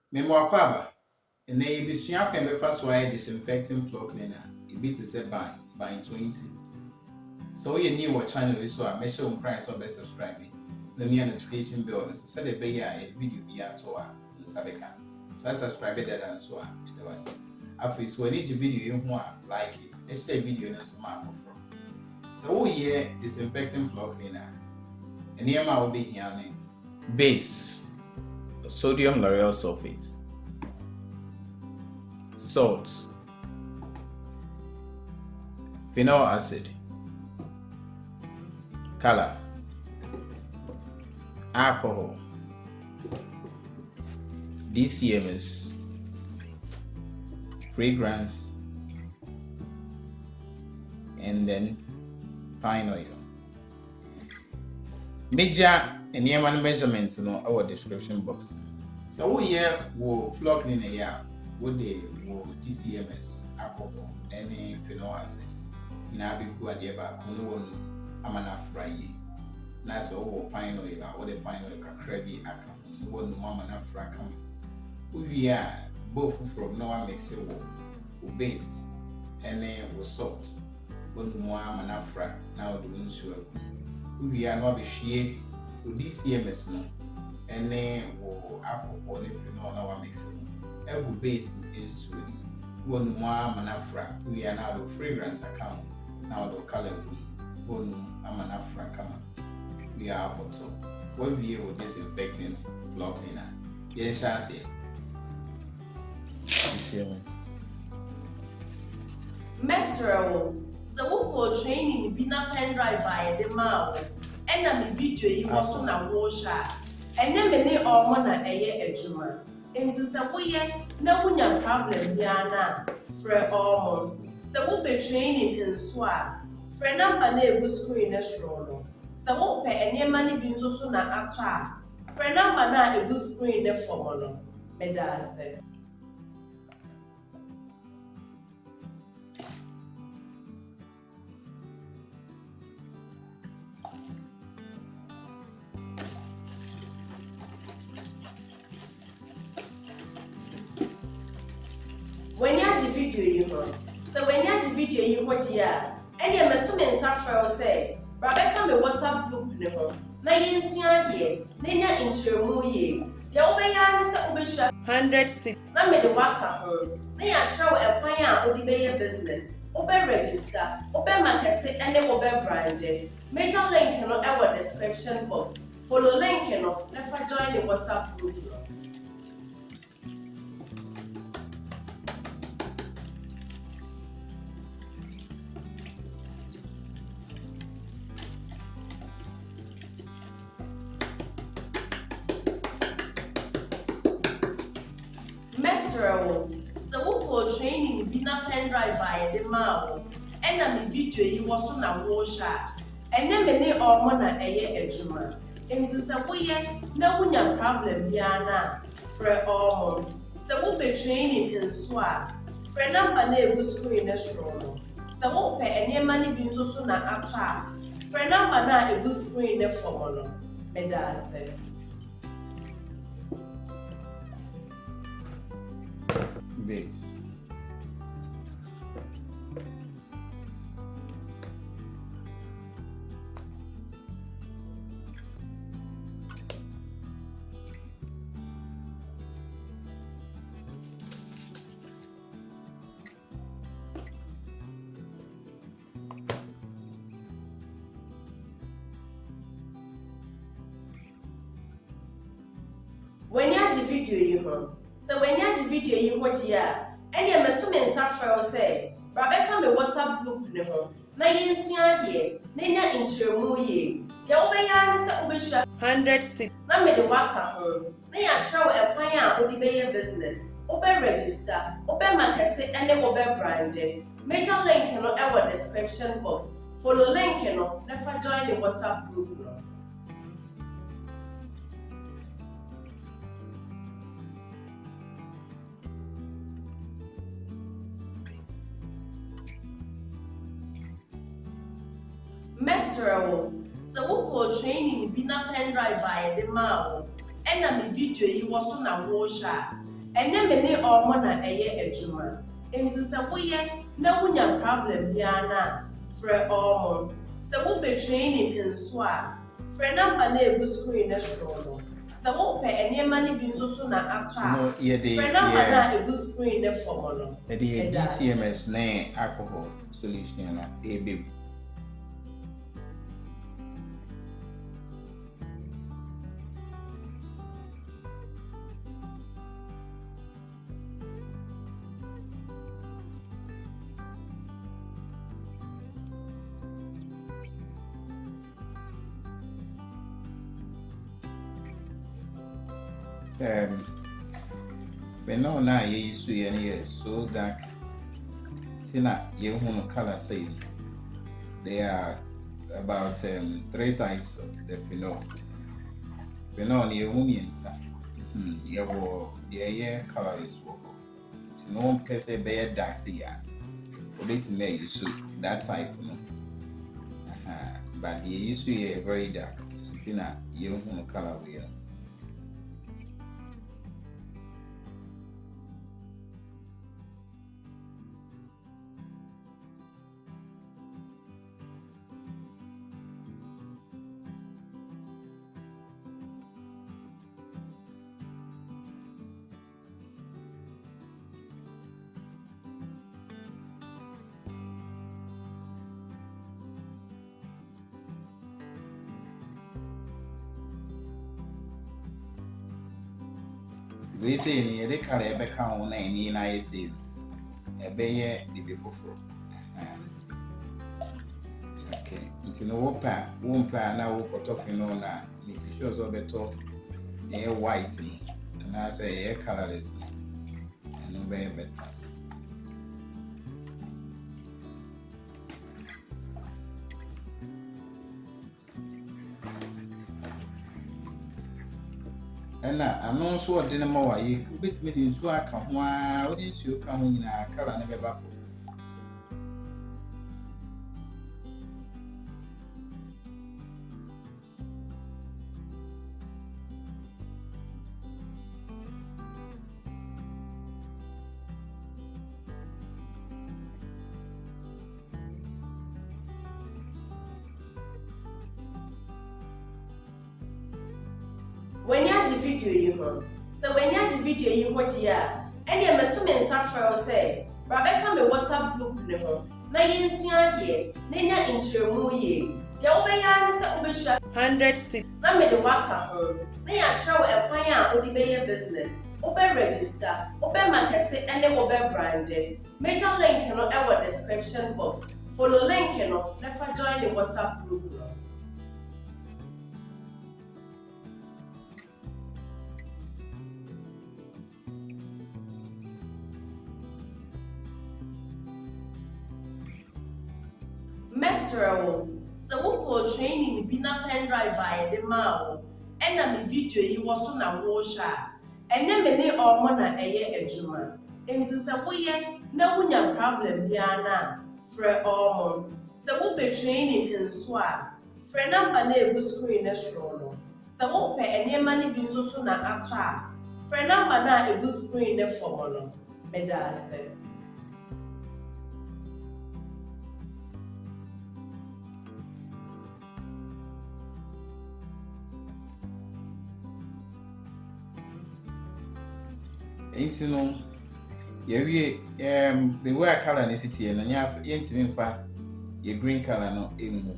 Memo Aquaba, and they be sharp and be fast wire disinfecting floor cleaner. It beat is a BINE 20. So you knew what channel is so I measure on price or best subscribe me. Let me a notification bell so set a bay a video be at all in Sabeka. So I subscribe it and so on. It was after so each video you want like it. Let's take video and some mark from. So here disinfecting floor cleaner. And here I will be here base sodium lauryl sulfate, salt, phenol acid, color, alcohol, DCMS, fragrance, and then pine oil. Major and Yemen measurements in our description box. So we here will floor cleaner here would they will DCMS, alcohol, any phenol acid. Now be good at back no amana fry. Now so pine oil or the pine oil crabby account. No mamma fry come. We are both from no one makes it base and then was salt. One more amana fry now the one sure. We are not be share with DCMS no, and then will alcohol if you know our mixing. Every base is one more manafra. We are now the fragrance account, now the color one manafra come. We are bottle. What we are disinfecting floor cleaner. Yes, I say. Mesro. So we training be na pen drive via the mouth. And na video you was na washer. And then many or more na eye ejuma. Into some way na wunya problem yana for all. So we be training in swa. For number na go screen na stroll. So we pe any money bin so na aka. For number na a good screen na form. Medase. When you have the video you know, so when you have the video you want here, and you met 2 men suffer say, Rebecca me WhatsApp group ne ho. Na yin sua de, na nya intremu ye. De obeya ne se obehwa 106. Na me de waka ho. Na ya travel e kwan a odi be business. Obe register, obe market and obe brand. Major link no e description box. Follow link no, never join the WhatsApp group. So we will training be na pen drive via the mouth. And na me video you was na washer. And then many or more na eye ejuma. Into some way na wunya problem yana for all. So we be training in swa. For number na go screen na stroll. So we pe any money bin so na aka. For number na go screen na form. Medase. Base. When you have the video you know. So when you have the video you want here, and you met 2 men suffer say, Rebecca me WhatsApp group ne ho. Na yin sua de, na nya intremu ye. De obeya ne se obehwa 106. Na me de waka ho. Na ya travel e kwan a odi be business. Obe register, obe market and obe brand. Major link no e description box. Follow link no, never join the WhatsApp group no. Mesro. So we will training be na pen drive via the mouth. And na me video you was na washer. ɛnyɛ me ne ɔmo na ɛyɛ adwuma nti sɛ woyɛ na wonya problem biara na frɛ ɔmo sɛ wopɛ training nso a frɛ number na egu screen no soro no sɛ wopɛ nneɛma no bi nso so na atɔ a frɛ number na egu screen no fɔm no yɛde DCMS na alcohol solution na ebe phenol na ye use here so dark tina ye no color say there are about 3 types of the phenol ye humiensa ye wo ye colors wo so no person be dark say ya obeti me use that type no but ye use here very dark tina ye no color we we say ni the color ebe ka ho na ni na yesi ebe ye di be foforo okay nti no wompa na wo kotofi no na ni sure so beto e white na say e colorless no be better na ano so ode ne ma waye obetime de nsu aka ho a odi nsu ka ho nyina kala ne beba fo when you have video you ho so when you have video you ho dia ene meto me nsa frɛ say Rebecca me WhatsApp group ne ho na yensua de na nya nkyerɛmu ye de wo bɛya ne sɛ wo bɛhwa 106 na me de waka ho na ya kyerɛ wo ɛkwan a wo de bɛyɛ business wo bɛ register wo bɛ market ene wo bɛ brand major link no ɛwɔ description box follow link no na fa join the WhatsApp group no Mesro, so we training bi na pen drive I de ma and na me video yi wo so na wo sha enne me ne omo na eye adwuma enti se wo ye na wunya problem bia na frɛ omo se wo pe training nso a frɛ number na egu screen na soro no se wo pe enema ne bi nso so na atɔ a frɛ number na egu screen na fom no me da ase Ain't no we the way color is city and yentimi fa ye green color no emu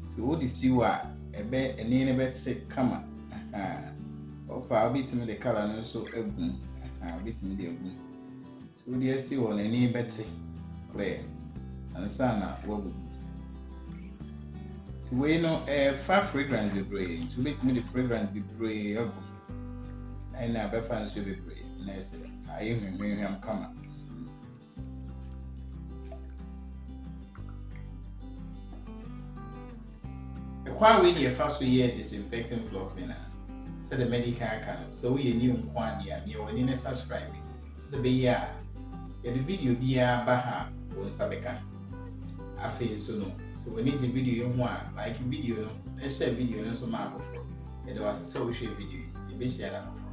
so what is see wa ebe eni ne bet kama opa obitimi the color no so egum obitimi the egum so the see one eni bet clear and sana wogu so we no fa fragrance be bray so obitimi the fragrance be bray egum and na be fan so be bray nice I am coming. Why we need first year disinfecting floor cleaner? So the medical can so we new one year me when you subscribe to the be the video be baha on sabeka. I feel so no. So we need the video you want like video let's share video no so much for it was a social video. You be share that for